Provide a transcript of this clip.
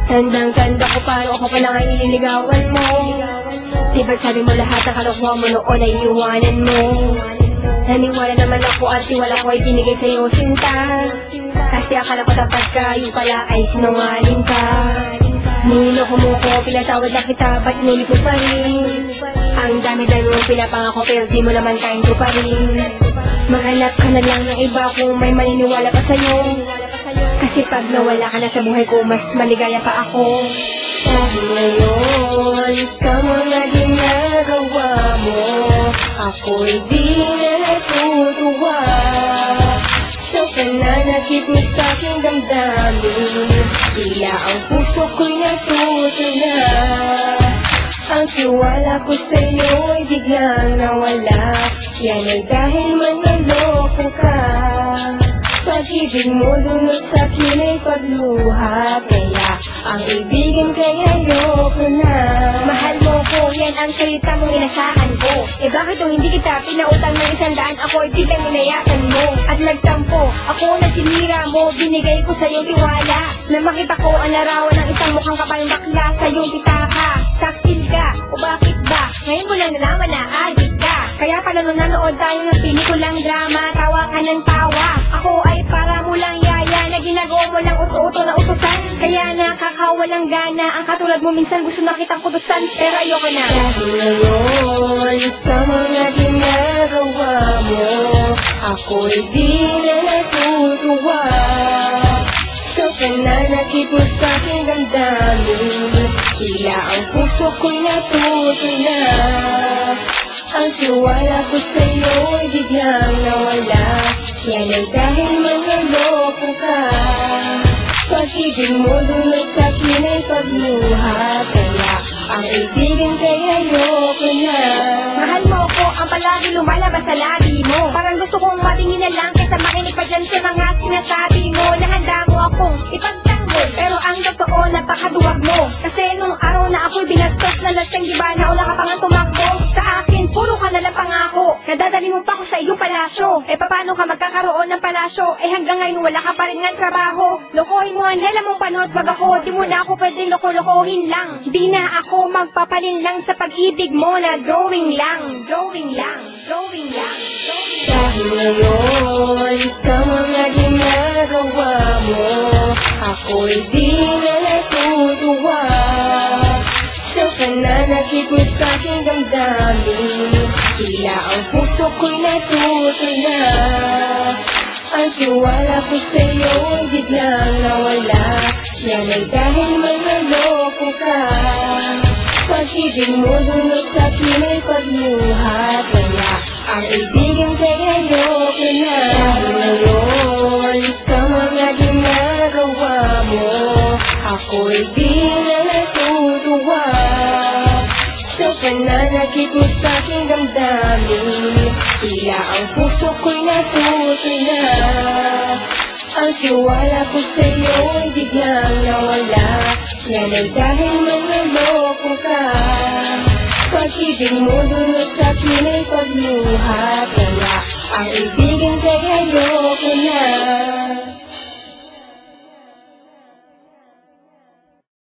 Tandang-tanda ko paano ako pa lang ay nililigawan mo. Diba sabi mo lahat ng kalokohan mo noon ay iiwanan mo. Naniwala naman ako at tiwala ko ay tinigay sa'yo sinta. Kasi akala ko dapat ka, yung pala ay sinungaling ka. Niloko mo ko, pinatawad na kita, ba't nulit mo pa rin? Ang dami-dami mong pinapangako pero di mo naman kain ko pa rin. Maghanap ka na lang ng iba kung may maniniwala pa sa'yo. Kasi pag nawala ka na sa buhay ko, mas maligaya pa ako. Dahil ngayon, sa mga ginagawa mo, ako'y di na natutuwa. Sa pananakit mo sa'king damdamin, tila ang puso ko'y natuto na. Ang tiwala ko sa'yo ay biglang nawala. Yan ay dahil manloloko ka. Pag-ibig mo dunod sa'kin ay pagluha. Kaya ang ibigin kay ayoko na. Mahal mo ko, yan ang salita mong inasahan ko. Eh bakit kung hindi kita pinautang ng 100, ako'y biglang nilayasan mo. At nagtampo, ako na sinira mo. Binigay ko sa'yo tiwala na makita ko ang larawan ng isang mukhang kapal bakla sa iyong pitaka. Taksil ka, o bakit ba? Ngayon mo lang nalaman na adik ka. Kaya pala nung nanood tayo ng pelikulang drama, tawa ka ng tawa. Ako ay para mo lang yaya na ginagawa mo lang uto-uto na utusan. Kaya nakakawalang gana, ang katulad mo minsan gusto na kitang kutusan, pero ayoko na. Dahil ngayon, sa mga ginagawa mo, ako'y di na natutuwa. Sa pananakit mo sa'king damdamin, tila ang puso ko'y natuto na. Ang tiwala ko sa'yo ay biglang nawala. Yan ay dahil manloloko ka. Pag-ibig mo dunod sa'kin ay pagluha. Kaya ang ibigin kay ayoko na. Mahal mo ko, ang palagi lumalabas sa labi mo. Parang gusto kong matingin na lang kaysa makinig pa dyan sa mga sinasabi mo. Nahanda mo akong ipagtanggol, pero ang totoo napakaduwag mo. Kasi nung araw na ako'y binastos na laseng, diba na wala ka pa nga tumakbo sa akin, puro ka nalang pangako. Nadadali mo pa ako sa iyong palasyo. Eh paano ka magkakaroon ng palasyo? Eh hanggang ngayon wala ka pa rin ng trabaho. Lokohin mo ang lela mong panood, wag ako. Di mo na ako pwedeng loko-lokohin lang. Di na ako magpapalin lang sa pag-ibig mo na drawing lang. Drawing lang, drawing lang, drawing lang. Dahil ngayon, sa mga ginagawa mo, ako'y di na natutuwa. Sa pananakit mo sa'king damdamin, tila ang puso ko'y natuto na. Ang tiwala ko sa'yo ay biglang nawala. Yan ay dahil manloloko ka. Pag-ibig mo dunod sa'kin ay pagluha. Kaya ang ibigin kay ayoko na. Dahil ngayon, sa mga ginagawa mo, ako'y di na natutuwa. Sa pananakit mo sa'king damdamin, tila ang puso ko'y natuto na. Ang tiwala ko sa'yo ay biglang nawala. Yan ay dahil manloloko ka. Pag-ibig mo dunod sa'kin ay pagluha. Kaya ang ibigin